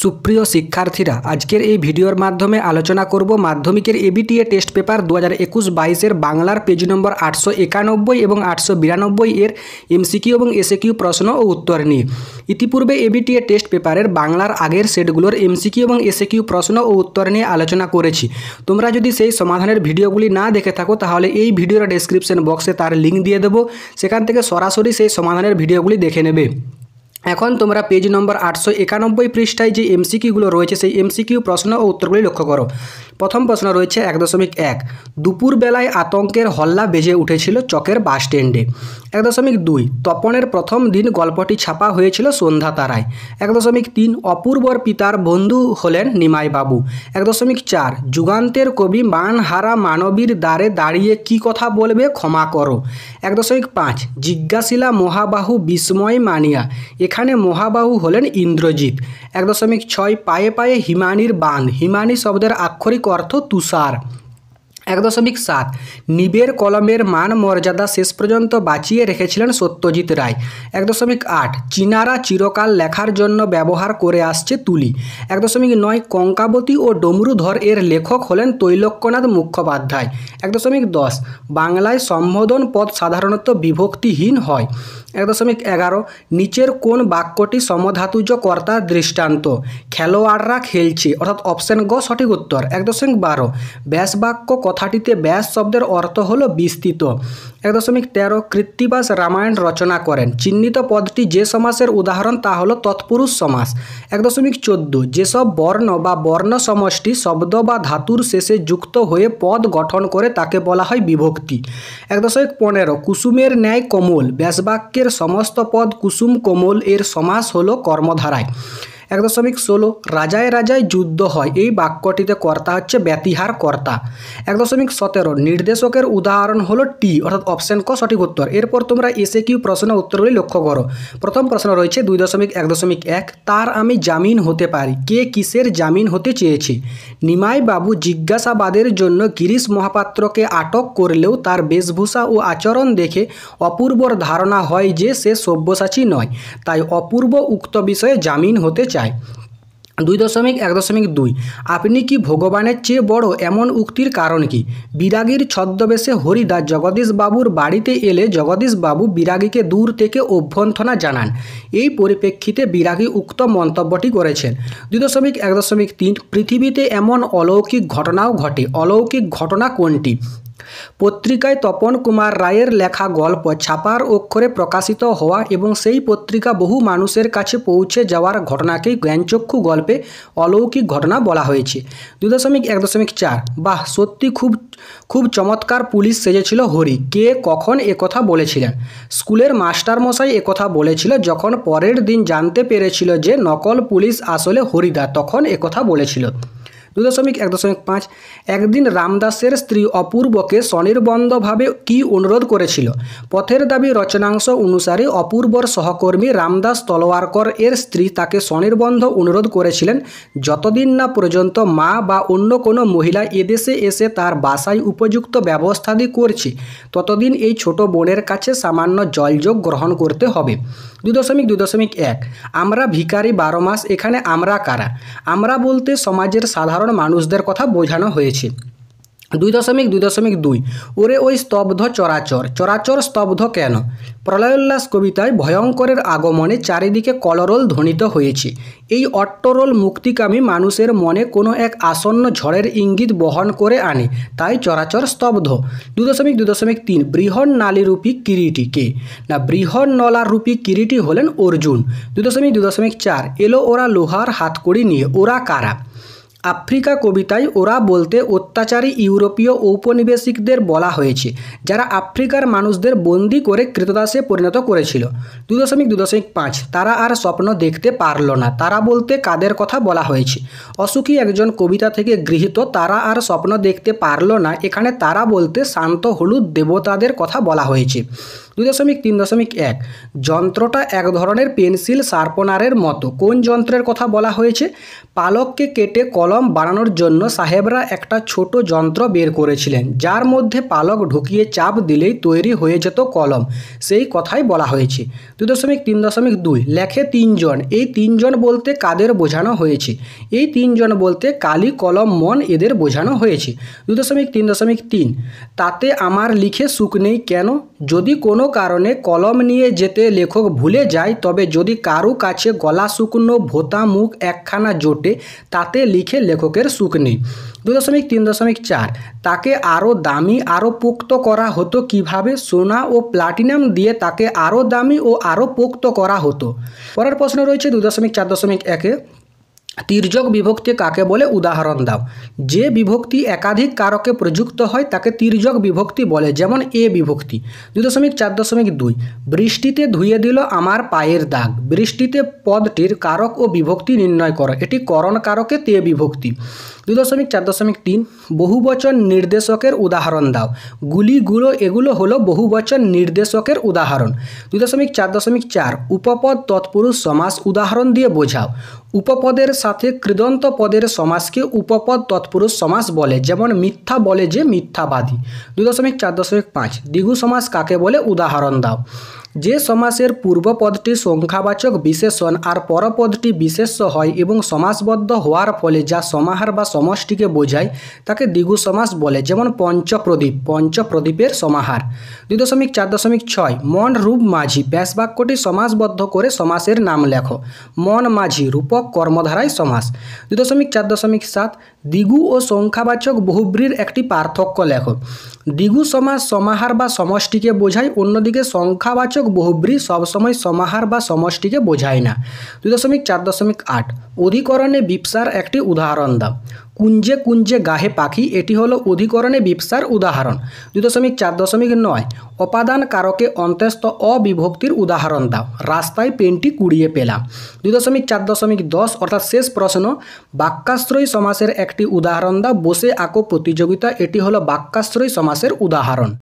সুপ্রিয় শিক্ষার্থীরা, আজকের এই ভিডিওর মাধ্যমে আলোচনা করব মাধ্যমিকের এবিটিএ টেস্ট পেপার 2021-22 বাংলার পেজ নম্বর 891 এবং 892 এর এমসিকিউ এবং এসএকিউ প্রশ্ন ও উত্তর নিয়ে। ইতিপূর্বে এবিটিএ টেস্ট পেপারের বাংলার আগের সেটগুলোর এমসিকিউ এবং এসএকিউ প্রশ্ন ও উত্তর নিয়ে আলোচনা করেছি। তোমরা যদি সেই সমাধানের ভিডিওগুলি না দেখে থাকো তাহলে এই ভিডিওর ডেসক্রিপশন বক্সে তার লিঙ্ক দিয়ে দেবো, সেখান থেকে সরাসরি সেই সমাধানের ভিডিওগুলি দেখে নেবে। এখন তোমরা পেজ নম্বর 891 পৃষ্ঠায় যে এমসিকিউগুলো রয়েছে সেই এমসিকিউ প্রশ্ন ও উত্তরগুলি লক্ষ্য করো। প্রথম প্রশ্ন রয়েছে 1.1 দুপুরবেলায় আতঙ্কের হল্লা বেজে উঠেছিল চকের বাস স্ট্যান্ডে। 1.2 তপনের প্রথম দিন গল্পটি ছাপা হয়েছিল সন্ধ্যা তারায়। 1.3 অপূর্বর পিতার বন্ধু হলেন নিমাইবাবু। 1.4 যুগান্তের কবি মানহারা মানবীর দ্বারে দাঁড়িয়ে কি কথা বলবে ক্ষমা করো। 1.5 জিজ্ঞাসিলা মহাবাহু বিস্ময় মানিয়া, এখানে মহাবাহু হলেন ইন্দ্রজিৎ। 1.6 পায়ে পায়ে হিমানির বাঁধ, হিমানি শব্দের আক্ষরিক অর্থ তুষার। 1.7 নিবের কলমের মান মর্যাদা শেষ পর্যন্ত বাঁচিয়ে রেখেছিলেন সত্যজিৎ রায়। 1.8 চীনারা চিরকাল লেখার জন্য ব্যবহার করে আসছে তুলি। 1.9 কঙ্কাবতী ও ডমরুধর এর লেখক হলেন তৈলক্যনাথ মুখোপাধ্যায়। 1.10 বাংলায় সম্বোধন পদ সাধারণত বিভক্তিহীন হয়। 1.11 নিচের কোন বাক্যটি সমধাতুজ কর্তার দৃষ্টান্ত? খেলোয়াড়রা খেলছে, অর্থাৎ অপশন গ সঠিক উত্তর। 1.12 ব্যাস বাক্য কথাটিতে ব্যাস শব্দের অর্থ হলো বিস্তৃত। 1.13 কৃত্তিবাস রামায়ণ রচনা করেন। চিহ্নিত পদটি যে সমাসের উদাহরণ তা হলো তৎপুরুষ সমাস। 1.14 যেসব বর্ণ বা বর্ণ সমষ্টি শব্দ বা ধাতুর শেষে যুক্ত হয়ে পদ গঠন করে তাকে বলা হয় বিভক্তি। 1.15 কুসুমের ন্যায় কোমল, ব্যাসবাক্যের সমস্ত পদ কুসুম কোমল এর সমাস হলো কর্মধারায়। 1.16 রাজায় রাজায় যুদ্ধ হয়, এই বাক্যটিতে কর্তা হচ্ছে ব্যতিহার কর্তা। 1.17 নির্দেশকের উদাহরণ হলো টি, অর্থাৎ অপশন ক সঠিক উত্তর। এরপর তোমরা এসএকিউ প্রশ্ন উত্তরগুলি লক্ষ্য করো। প্রথম প্রশ্ন রয়েছে 2.1.1 তার আমি জামিন হতে পারি, কে কিসের জামিন হতে চেয়েছে? নিমাই বাবু জিজ্ঞাসাবাদের জন্য গিরিশ মহাপাত্রকে আটক করলেও তার বেশভূষা ও আচরণ দেখে অপূর্বর ধারণা হয় যে সে সব্যসাচী নয়, তাই অপূর্ব উক্ত বিষয়ে জামিন হতে চায়। 2.1.2 আপনি কি ভগবানের চেয়ে বড়, এমন উক্তির কারণ কি? বিরাগীর ছদ্মবেশে হরিদা জগদীশবাবুর বাড়িতে এলে জগদীশবাবু বিরাগীকে দূর থেকে অভ্যর্থনা জানান, এই পরিপ্রেক্ষিতে বিরাগী উক্ত মন্তব্যটি করেছেন। 2.1.3 পৃথিবীতে এমন অলৌকিক ঘটনাও ঘটে, অলৌকিক ঘটনা কোনটি? পত্রিকায় তপন কুমার রায়ের লেখা গল্প ছাপার অক্ষরে প্রকাশিত হওয়া এবং সেই পত্রিকা বহু মানুষের কাছে পৌঁছে যাওয়ার ঘটনাকেই জ্ঞানচক্ষু গল্পে অলৌকিক ঘটনা বলা হয়েছে। 2.1.4 বাহ, সত্যি খুব চমৎকার পুলিশ সেজেছিল হরি, কে কখন একথা বলেছিলেন? স্কুলের মাস্টারমশাই একথা বলেছিল যখন পরের দিন জানতে পেরেছিল যে নকল পুলিশ আসলে হরিদা, তখন একথা বলেছিল। 2.1.5 একদিন রামদাসের স্ত্রী অপূর্বকে স্বনির্বন্ধভাবে কি অনুরোধ করেছিল? পথের দাবি রচনাংশ অনুসারে অপূর্বর সহকর্মী রামদাস তলোয়ারকর এর স্ত্রী তাকে স্বনির্বন্ধ অনুরোধ করেছিলেন যতদিন না পর্যন্ত মা বা অন্য কোনো মহিলা এদেশে এসে তার বাসায় উপযুক্ত ব্যবস্থাদি করছে ততদিন এই ছোট বোনের কাছে সামান্য জলযোগ গ্রহণ করতে হবে। 2.2.1 আমরা ভিখারি 12 মাস, এখানে আমরা কারা? আমরা বলতে সমাজের সাধারণ মানুষদের কথা বোঝানো হয়েছে। 2.2.2 ওরে ওই স্তব্ধ চরাচর, চরাচর স্তব্ধ কেন? প্রলয়োল্লাস কবিতায় ভয়ঙ্করের আগমনে চারিদিকে কলরোল ধ্বনিত হয়েছে, এই অট্টরোল মুক্তিকামী মানুষের মনে কোনো এক আসন্ন ঝড়ের ইঙ্গিত বহন করে আনে, তাই চরাচর স্তব্ধ। 2.2.3 বৃহৎ নালীরূপী কিরীটি কে? না, বৃহৎ নলারূপী কিরীটি হলেন অর্জুন। 2.2.4 এলো ওরা লোহার হাতকড়ি নিয়ে, ওরা কারা? আফ্রিকা কবিতায় ওরা বলতে অত্যাচারী ইউরোপীয় ঔপনিবেশিকদের বলা হয়েছে যারা আফ্রিকার মানুষদের বন্দি করে ক্রীতদাসে পরিণত করেছিল। 2.2.5 তারা আর স্বপ্ন দেখতে পারল না, তারা বলতে কাদের কথা বলা হয়েছে? অসুখী একজন কবিতা থেকে গৃহীত তারা আর স্বপ্ন দেখতে পারল না, এখানে তারা বলতে শান্ত হলুদ দেবতাদের কথা বলা হয়েছে। 2.3.1 যন্ত্রটা এক ধরনের পেন্সিল শার্পনারের মতো। কোন যন্ত্রের কথা বলা হয়েছে? পালককে কেটে কলম বানানোর জন্য সাহেবরা একটা ছোট যন্ত্র বের করেছিলেন, যার মধ্যে পালক ঢুকিয়ে চাপ দিলেই তৈরি হয়ে যেত কলম। সেই কথাই বলা হয়েছে। 2.3.2 লেখে তিনজন। এই তিনজন বলতে কাদের বোঝানো হয়েছে? এই তিনজন বলতে কালি, কলম, মন এদের বোঝানো হয়েছে। 2.3.3 তাতে আমার লিখে সুখ নেই কেন? যদি কোনো কারণে কলম নিয়ে যেতে লেখক ভুলে যায়, তবে যদি কারু কাছে গলা শুকনো ভোতা মুখ একখানা জোটে, তাতে লিখে লেখকের সুখ নেই। 2.3.4 তাকে আরও দামি, আরও পোক্ত করা হতো কিভাবে? সোনা ও প্লাটিনাম দিয়ে তাকে আরও দামি ও আরও পোক্ত করা হতো। পরের প্রশ্ন রয়েছে 2.4.1 তির্যক বিভক্তি কাকে বলে? উদাহরণ দাও। যে বিভক্তি একাধিক কারকে প্রযুক্ত হয় তাকে তির্যক বিভক্তি বলে, যেমন এ বিভক্তি। 2.4.2 বৃষ্টিতে ধুয়ে দিল আমার পায়ের দাগ। বৃষ্টিতে পদটির কারক ও বিভক্তি নির্ণয় করো। এটি করণ কারকে তে বিভক্তি। 2.4.3 বহুবচন নির্দেশকের উদাহরণ দাও। গুলি, গুলো এগুলো হলো বহুবচন নির্দেশকের উদাহরণ। 2.4.4 উপপদ তৎপুরুষ সমাস উদাহরণ দিয়ে বোঝাও। উপপদের সাথে কৃদন্ত পদের সমাসকে উপপদ তৎপুরুষ সমাস বলে, যেমন মিথ্যা বলে যে মিথ্যাবাদী। 2.4.5 দ্বিগু সমাস কাকে বলে? উদাহরণ দাও। যে সমাসের পূর্বপদটি সংখ্যাবাচক বিশেষণ আর পরপদটি বিশেষ্য হয় এবং সমাসবদ্ধ হওয়ার ফলে যা সমাহার বা সমষ্টিকে বোঝায় তাকে দ্বিগু সমাস বলে, যেমন পঞ্চপ্রদীপ, পঞ্চপ্রদীপের সমাহার। 2.4.6 মন, রূপ, মাঝি ব্যাস বাক্যটি সমাসবদ্ধ করে সমাসের নাম লেখো। মন, মাঝি রূপক কর্মধারায় সমাস। 2.4.7 দ্বিগু ও সংখ্যাবাচক বহুব্রীর একটি পার্থক্য লেখো। দ্বিগু সমাস সমাহার বা সমষ্টিকে বোঝায়, অন্যদিকে সংখ্যাবাচক বহুব্রী সবসময় সমাহার বা সমষ্টিকে বোঝায় না। 2.4.8 অধিকরণে বিপ্সার একটি উদাহরণ দাও। কুঞ্জে কুঞ্জে গাহে পাখি এটি হলো অধিকরণে বিপ্সার উদাহরণ। 2.4.9 অপাদান কারকে অন্ত্যস্ত অবিভক্তির উদাহরণ দাও। রাস্তায় পেনটি কুড়িয়ে পেলাম। 2.4.10 অর্থাৎ শেষ প্রশ্ন বাক্যাশ্রয়ী সমাসের একটি উদাহরণ দাও। বসে আঁকো প্রতিযোগিতা এটি হলো বাক্যাশ্রয়ী সমাসের উদাহরণ।